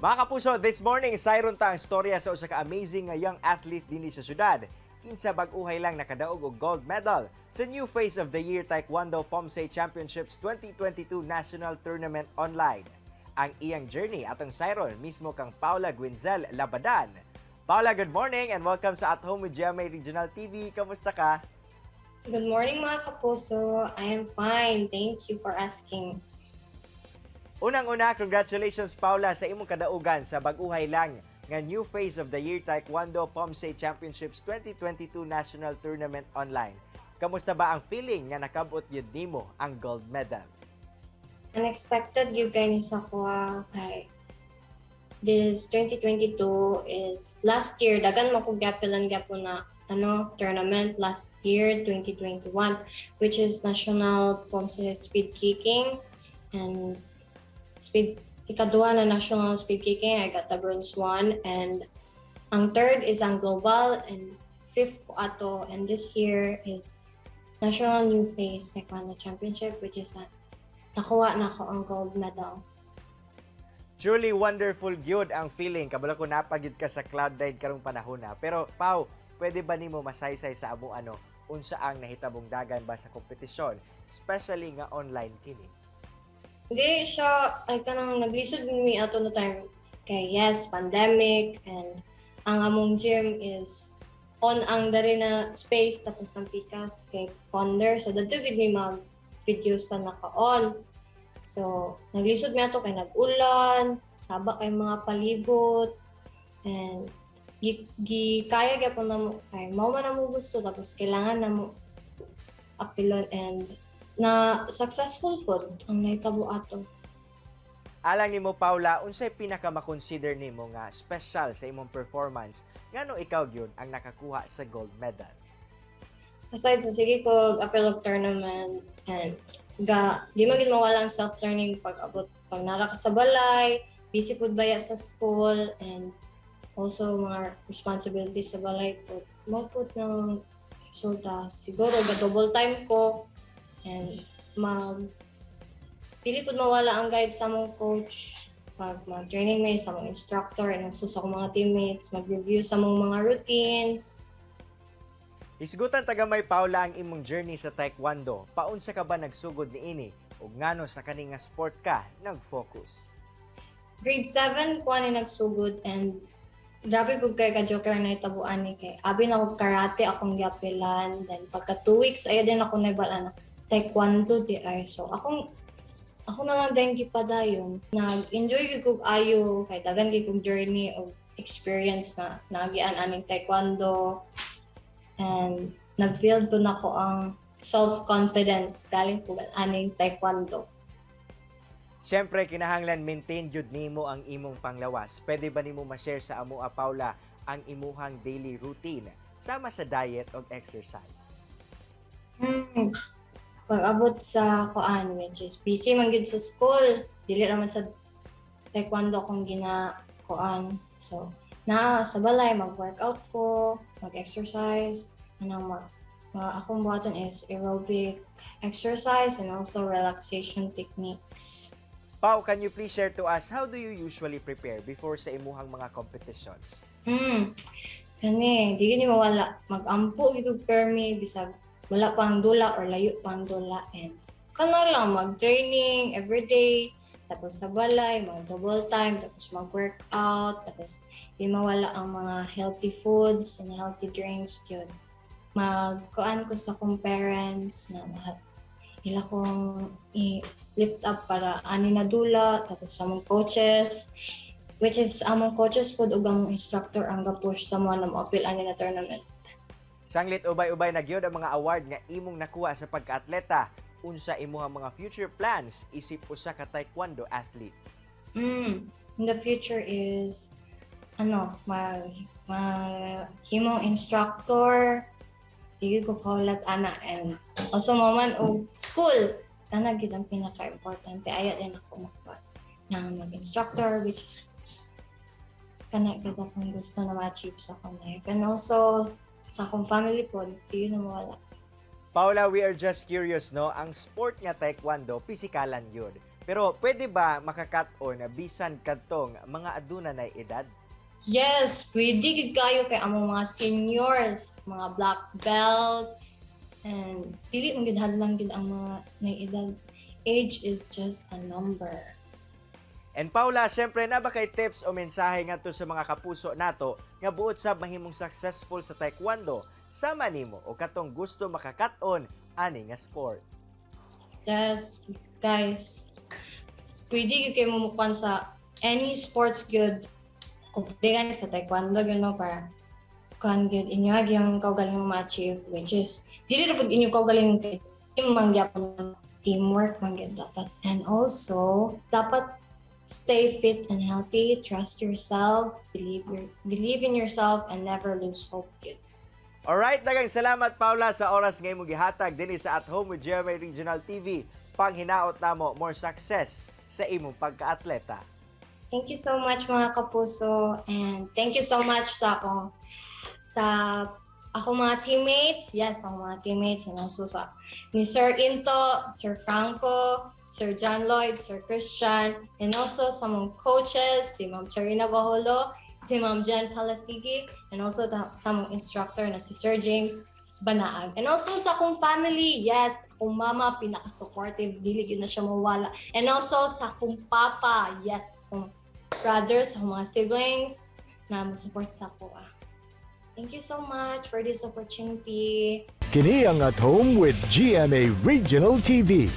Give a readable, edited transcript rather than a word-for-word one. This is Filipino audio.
Mga kapuso, this morning, sayron ta ang storya sa usa ka amazing nga young athlete dinhi sa syudad. Kinsa bag-uhay lang nakadaog og gold medal sa new face of the year Taekwondo Pagbansay Championships 2022 National Tournament online. Ang iyang journey atong sayron mismo kang Gaula Gwynzelle Labadan. Paula, good morning and welcome sa At Home with GMA Regional TV. Kamusta ka? Good morning mga kapuso. I am fine. Thank you for asking. Unang-una, congratulations Paula sa imong kadaugan sa bag-uhay lang nga new phase of the year Taekwondo Pagbansay Championships 2022 National Tournament online. Kamusta ba ang feeling nga nakab-ot yun nimo ang gold medal? Unexpected yung guys ako kay this 2022 is last year dagan mo kog gapilan gapon na tournament last year 2021 which is National Pagbansay Speed Kicking and ikaduha na National Speed Kicking. I got the bronze one and ang third is ang global and fifth ko ato and this year is National New Face Taekwondo Championship which is nakuha na ako ang gold medal. Truly wonderful gyud ang feeling. Kabalo ko napagid ka sa cloud9 karong panahon na. Pero Pau, pwede ba nimo masaysay sa amo unsa ang nahitabong dagan ba sa kompetisyon, especially nga online kini? Hindi siya, ay kanang naglisod mi ato no time kay yes, pandemic and ang among gym is on ang dari na space tapos ang pikas kay ponder so dadto gid mi mag video sa naka-on. So naglisod mi ato kay nag-ulan, saba kay mga palibot and kaya gyapon na mo kay mao man na mo gusto tapos kailangan na mo apilon and na successful po ang naitabo ato. Alang nimo Paula, unsay pinaka ma-consider nimo nga special sa imong performance ngano ikaw gyud ang nakakuha sa gold medal? Aside sa sige ko apel of tournament and di mo gid mawala ang self-learning pag nara ka sa balay, busy pud baya sa school and also mga responsibilities sa balay po. Mapud ng resulta. Siguro ga double time ko and dili pud mawala ang guide sa mong coach pag mag-training may sa mong instructor and also sa mga teammates, mag-review sa mong mga routines. Isgutan tagamay Paula ang imong journey sa Taekwondo. Paunsa ka ba nagsugod niini ug ngano sa kani nga sport ka nag-focus? Grade 7 ko ani nagsugod and grabe pud kay ka-joker na itabuan ni kay abi na ko karate akong giapilan then pagka 2 weeks ay din ako naibala na Taekwondo di ay so ako na lang din gipadayon nag-enjoy gyud ayo kay dagan gyud kog journey of experience na nagian aning Taekwondo and nag-build po na ko ang self-confidence galing po aning Taekwondo. Siyempre, kinahanglan maintain jud nimo ang imong panglawas. Pwede ba nimo ma-share sa amo Paula ang imuhang daily routine sama sa diet o exercise? Pag-abot sa kuan which is busy man gyud sa school, dili raman sa Taekwondo akong ginakuan. So, sa balay mag-workout ko, mag-exercise, akong buhaton is aerobic exercise and also relaxation techniques. Pau, can you please share to us how do you usually prepare before sa imuhang mga competitions? Kani, di gini mawala. Mag-ampo gid permi bisag wala pang dula or layo pang dula and kana lang mag-training everyday tapos sa balay mag double time tapos mag-workout tapos di mawala ang mga healthy foods and healthy drinks gyud. Magkuan ko sa akong parents na ila kong i-lift up para ani na dula tapos sa among coaches which is among coaches pod ug among instructor ang ga-push sa mga na mo-appeal ani na tournament. Sanglit ubay-ubay na gyud ang mga award nga imong nakuha sa pagka-atleta. Unsa imong mga future plans isip usa ka Taekwondo athlete? In the future is himong instructor, dili ko kaulat ana and also maman og school. Kana gyud ang pinaka-importante. Aya din ako mag-instructor which is kana gyud akong gusto na ma-achieve sa akong life. And also sa akong family po, di na mawala. Paula, we are just curious, no? Ang sport nga Taekwondo, pisikalan yun. Pero pwede ba makakat-on na bisan kadtong mga aduna na edad? Yes, pwede gid kayo kay among mga seniors, mga black belts, and dili man gid hadlang gid ang mga edad. Age is just a number. And Paula, syempre na ba kay tips o mensahe ngadto sa mga kapuso nato nga buot sa mahimong successful sa Taekwondo, sama nimo o katong gusto makakat-on ani nga sport? Yes, guys, pwede gid kayo mumukan sa any sports good. Kung pwede sa Taekwondo, gano'n, para kuhan good inyo, yung kaugaling mo ma-achieve, which is, dili na po inyo kaugaling team mangyapon, teamwork mangyap dapat. And also, dapat stay fit and healthy, trust yourself, believe in yourself, and never lose hope. Good. Alright, daghang salamat Paula sa oras nga imong gihatag dinhi sa At Home with GMA Regional TV. Panghinaot namo more success sa imong pagka-atleta. Thank you so much mga kapuso, and thank you so much sa ako mga teammates. Yes, ang mga teammates and also ni Sir Into, Sir Franco, Sir John Lloyd, Sir Christian, and also sa mga coaches, si Ma'am Charina Baholo, si Ma'am Jen Palasigi, and also sa mga instructor na si Sir James Banaag. And also sa akong family, yes, akong mama, pinaka-supportive, dili yun na siya mawala. And also sa akong papa, yes, akong brothers, akong mga siblings na support sa ako. Thank you so much for this opportunity. Kini ang At Home with GMA Regional TV.